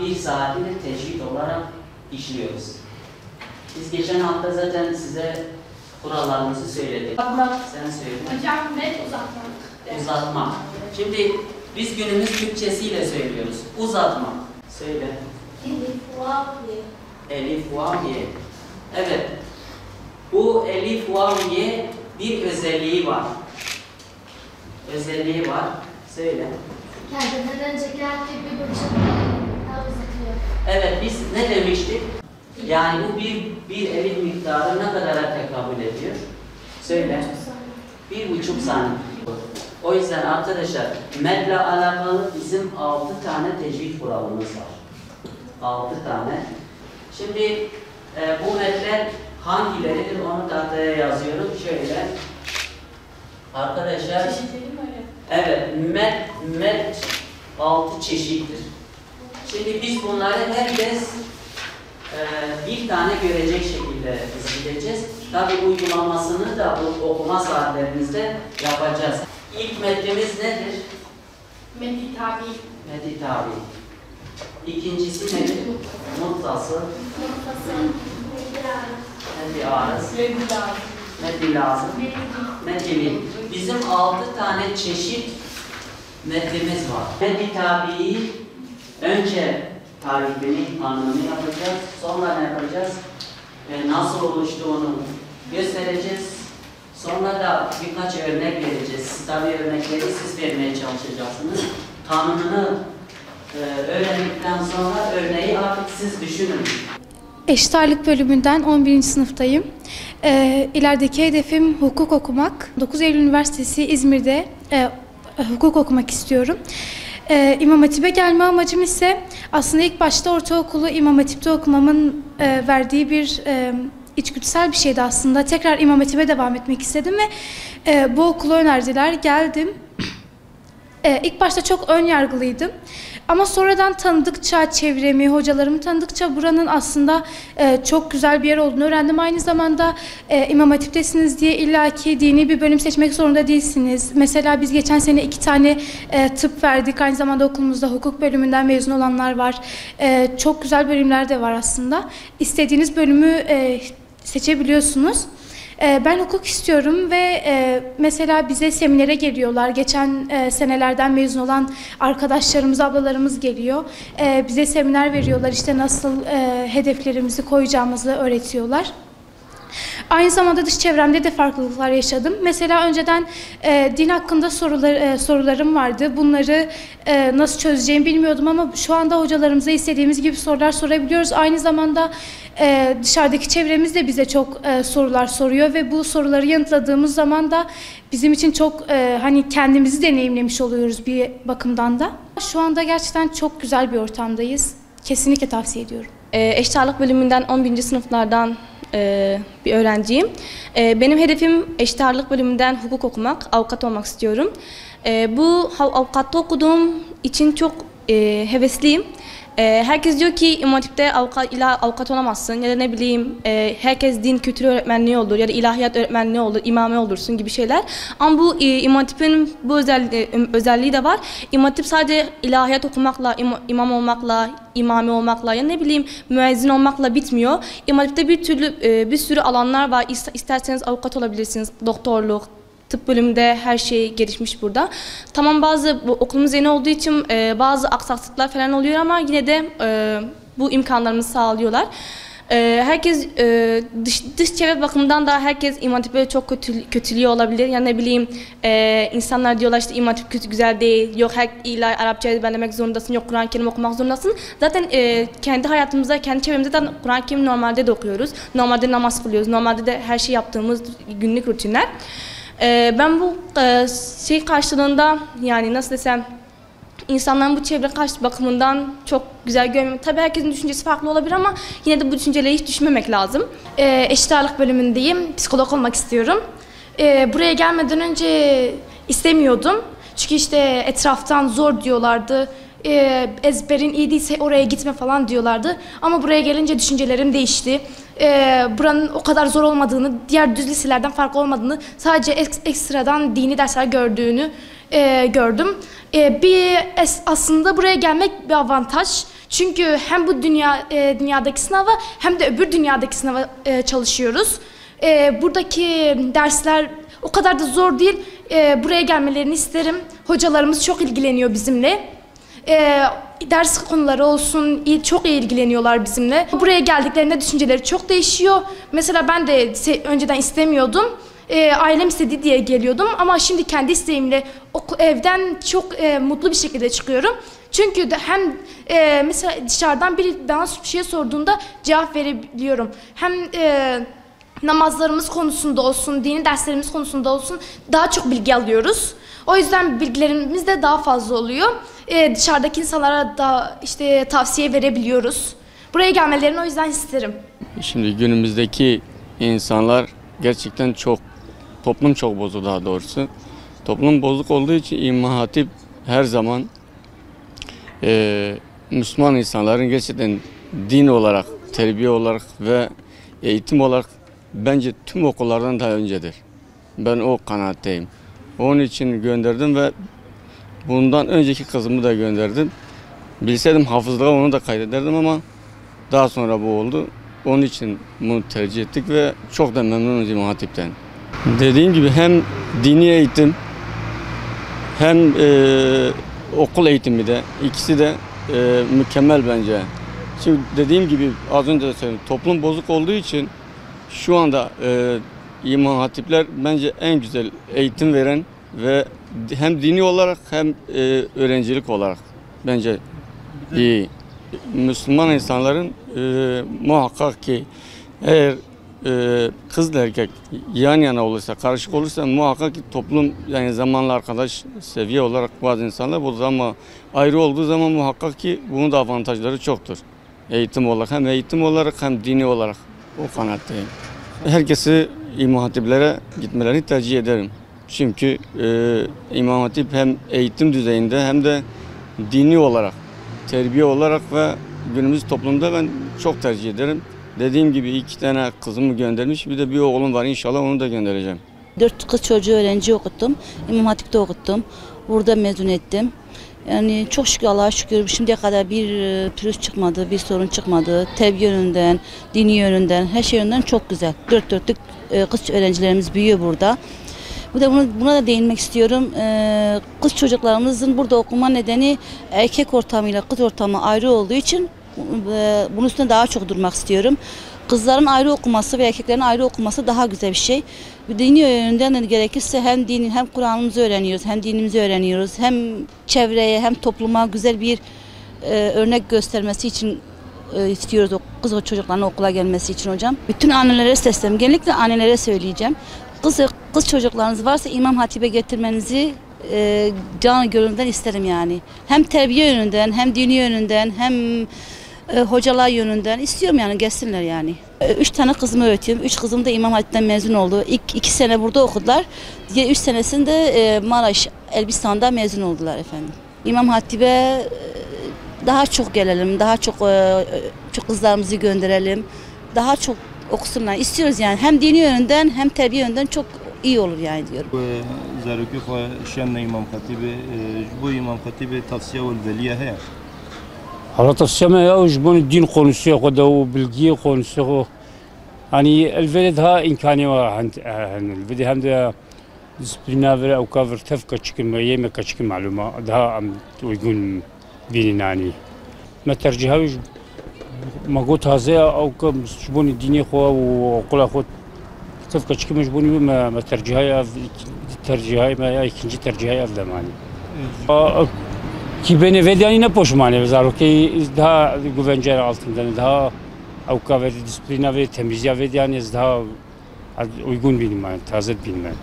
bir saatini tecvid olarak işliyoruz. Biz geçen hafta zaten size kurallarımızı söyledik. Sen söyle. Hocam met uzatmak. Uzatmak. Şimdi biz günümüz Türkçesiyle söylüyoruz. Uzatmak. Söyle. Elif, vav, ye. Elif, vav, ye. Evet. Bu elif, vav, ye bir özelliği var. Özelliği var. Söyle. Kendinden önceki harfi bir buçuk daha uzatıyor. Evet, biz ne demiştik? Yani bu bir elif miktarı ne kadara tekabül ediyor? Söyle. 1,5 saniye. O yüzden arkadaşlar medle alakalı bizim 6 tane tecvid kuralımız var. 6 tane. Şimdi bu medler hangileridir onu tahtaya yazıyorum. Şöyle. Arkadaşlar. Evet, med 6 çeşittir. Şimdi biz bunları herkes bir tane görecek şekilde izleyeceğiz. Tabi uygulamasını da bu okuma saatlerimizde yapacağız. İlk metnimiz nedir? Meddi tabi. Meddi tabi. İkincisi nedir? Muttasıl. Muttasıl. Meddi arız. Meddi lazım. Meddi lazım. Meddi. Bizim 6 tane çeşit meddimiz var. Meddi tabiyi önce tarifini, anlamını yapacağız. Sonra ne yapacağız? Nasıl oluştuğunu göstereceğiz. Sonra da birkaç örnek vereceğiz. Tabii örnekleri siz vermeye çalışacaksınız. Tanımını öğrendikten sonra örneği artık siz düşünün. Eşit ağırlık bölümünden 11. sınıftayım. İlerideki hedefim hukuk okumak. 9 Eylül Üniversitesi İzmir'de hukuk okumak istiyorum. İmam Hatip'e gelme amacım ise aslında ilk başta ortaokulu İmam Hatip'te okumamın verdiği bir içgüdüsel bir şeydi aslında. Tekrar İmam Hatip'e devam etmek istedim ve bu okulu önerdiler. Geldim. İlk başta çok ön yargılıydım. Ama sonradan tanıdıkça çevremi, hocalarımı tanıdıkça buranın aslında çok güzel bir yer olduğunu öğrendim. Aynı zamanda İmam Hatip'tesiniz diye illaki dini bir bölüm seçmek zorunda değilsiniz. Mesela biz geçen sene 2 tane tıp verdik. Aynı zamanda okulumuzda hukuk bölümünden mezun olanlar var. Çok güzel bölümler de var aslında. İstediğiniz bölümü seçebiliyorsunuz. Ben hukuk istiyorum ve mesela bize seminere geliyorlar. Geçen senelerden mezun olan arkadaşlarımız, ablalarımız geliyor. Bize seminer veriyorlar. İşte nasıl hedeflerimizi koyacağımızı öğretiyorlar. Aynı zamanda dış çevremde de farklılıklar yaşadım. Mesela önceden din hakkında sorularım vardı. Bunları nasıl çözeceğimi bilmiyordum ama şu anda hocalarımıza istediğimiz gibi sorular sorabiliyoruz. Aynı zamanda dışarıdaki çevremiz de bize çok sorular soruyor ve bu soruları yanıtladığımız zaman da bizim için çok hani kendimizi deneyimlemiş oluyoruz bir bakımdan da. Şu anda gerçekten çok güzel bir ortamdayız. Kesinlikle tavsiye ediyorum. Eşit ağırlık bölümünden 11. sınıflardan bir öğrenciyim. Benim hedefim eşit ağırlık bölümünden hukuk okumak, avukat olmak istiyorum. Bu avukatta okuduğum için çok hevesliyim. Herkes diyor ki İmam Hatip'te avukat olamazsın ya da ne bileyim herkes din kültürü öğretmenliği olur ya da ilahiyat öğretmenliği olur, imame olursun gibi şeyler. Ama bu İmam Hatip'in bu özelliği de var. İmam Hatip sadece ilahiyat okumakla, imam olmakla, imame olmakla ya ne bileyim müezzin olmakla bitmiyor. İmam Hatip'te bir sürü alanlar var. İsterseniz avukat olabilirsiniz, doktorluk, tıp bölümünde her şey gelişmiş burada. Tamam okulumuz yeni olduğu için bazı aksaklıklar falan oluyor ama yine de bu imkanlarımızı sağlıyorlar. Herkes dış çevre bakımından da herkes İmam Hatip'e çok kötülüyor olabilir. Yani ne bileyim insanlar diyorlar işte İmam Hatip güzel değil. Yok illa Arapça ezberlemek zorundasın. Yok Kur'an-ı Kerim okumak zorundasın. Zaten kendi hayatımızda, kendi çevremizde de Kur'an-ı Kerim normalde de okuyoruz. Normalde namaz kılıyoruz. Normalde de her şey yaptığımız günlük rutinler. Ben bu şey karşılığında yani nasıl desem insanların bu çevre karşı bakımından çok güzel görmüyorum. Tabii herkesin düşüncesi farklı olabilir ama yine de bu düşünceleri hiç düşünmemek lazım. Eşit ağırlık bölümündeyim. Psikolog olmak istiyorum. Buraya gelmeden önce istemiyordum. Çünkü işte etraftan zor diyorlardı. Ezberin iyi değilse oraya gitme falan diyorlardı. Ama buraya gelince düşüncelerim değişti. Buranın o kadar zor olmadığını, diğer düz liselerden farklı olmadığını, sadece ekstradan dini dersler gördüğünü gördüm. Aslında buraya gelmek bir avantaj. Çünkü hem bu dünyadaki sınava hem de öbür dünyadaki sınava çalışıyoruz. Buradaki dersler o kadar da zor değil. Buraya gelmelerini isterim. Hocalarımız çok ilgileniyor bizimle. Ders konuları olsun çok iyi ilgileniyorlar bizimle. Buraya geldiklerinde düşünceleri çok değişiyor. Mesela ben de önceden istemiyordum. Ailem istedi diye geliyordum ama şimdi kendi isteğimle evden çok mutlu bir şekilde çıkıyorum. Çünkü hem mesela dışarıdan biri bana bir şey sorduğunda cevap verebiliyorum. Hem namazlarımız konusunda olsun, dini derslerimiz konusunda olsun daha çok bilgi alıyoruz. O yüzden bilgilerimiz de daha fazla oluyor. Dışarıdaki insanlara da işte tavsiye verebiliyoruz. Buraya gelmelerini o yüzden isterim. Şimdi günümüzdeki insanlar gerçekten toplum çok bozuk daha doğrusu. Toplum bozuk olduğu için İmam Hatip her zaman Müslüman insanların gerçekten din olarak, terbiye olarak ve eğitim olarak bence tüm okullardan daha öncedir. Ben o kanaatteyim. Onun için gönderdim ve bundan önceki kızımı da gönderdim. Bilseydim hafızlığa onu da kaydederdim ama daha sonra bu oldu. Onun için bunu tercih ettik ve çok da memnunuz İmam Hatip'ten. Dediğim gibi hem dini eğitim hem okul eğitimi de ikisi de mükemmel bence. Şimdi dediğim gibi az önce de söyledim, toplum bozuk olduğu için şu anda İmam Hatipler bence en güzel eğitim veren ve hem dini olarak hem öğrencilik olarak bence iyi. Müslüman insanların muhakkak ki eğer kızla erkek yan yana olursa, karışık olursa muhakkak ki toplum yani zamanla arkadaş seviye olarak bazı insanlar bulur ama ayrı olduğu zaman muhakkak ki bunun da avantajları çoktur. Eğitim olarak hem dini olarak o kanaatteyim. Herkesi İmam Hatiplere gitmelerini tercih ederim. Çünkü İmam Hatip hem eğitim düzeyinde hem de dini olarak, terbiye olarak ve günümüz toplumda ben çok tercih ederim. Dediğim gibi 2 tane kızımı göndermiş, bir de bir oğlum var, inşallah onu da göndereceğim. 4 kız çocuğu öğrenci okuttum, İmam Hatip'te okuttum, burada mezun ettim. Yani çok şükür, Allah'a şükür şimdiye kadar bir pürüz çıkmadı, bir sorun çıkmadı. Terbiye yönünden, dini yönünden, her şey yönünden çok güzel. 4 dörtlük kız öğrencilerimiz büyüyor burada. Buna da değinmek istiyorum. Kız çocuklarımızın burada okuma nedeni erkek ortamıyla kız ortamı ayrı olduğu için bunun üstüne daha çok durmak istiyorum. Kızların ayrı okuması ve erkeklerin ayrı okuması daha güzel bir şey. Dini yönünden de gerekirse hem dini hem Kur'an'ımızı öğreniyoruz, hem dinimizi öğreniyoruz, hem çevreye hem topluma güzel bir örnek göstermesi için istiyoruz o kız çocukların okula gelmesi için hocam. Bütün annelere sesleniyorum. Genellikle annelere söyleyeceğim. Kız çocuklarınız varsa İmam Hatip'e getirmenizi canı gönülden isterim yani. Hem terbiye yönünden, hem dini yönünden, hem hocalar yönünden istiyorum yani gelsinler yani. 3 tane kızımı öğretiyorum. 3 kızım da İmam Hatip'ten mezun oldu. İlk 2 sene burada okudular. Diğer 3 senesinde Maraş, Elbistan'da mezun oldular efendim. İmam Hatip'e daha çok gelelim, daha çok kızlarımızı gönderelim. Daha çok okusunlar istiyoruz yani. Hem dini yönünden hem terbiye yönünden çok iyi olur yani diyorum. Zarokü şemne İmam Hatip'e bu İmam Hatip'e tavsiye ol veliye he. Hala tavsiye ya jbun din konusu o da o bilgi konusu o. Hani elbette daha imkanı var elbette hem de disiplina ve avkaver tefka çıkma yemek çıkma maluma daha uygun bilinani. Metercihavi ما قلت هذا أو كم شبوني الدنيا خوا وقول أخوت تفكر شكل مجبوني ما ترجيهاي ما ikinci tercihi avlamani. Ki beni vedani ne poşmane zaro ki daha güvence altında daha avka ve disiplina ve temizliğe vedani daha uygun bilmem taze bilmem.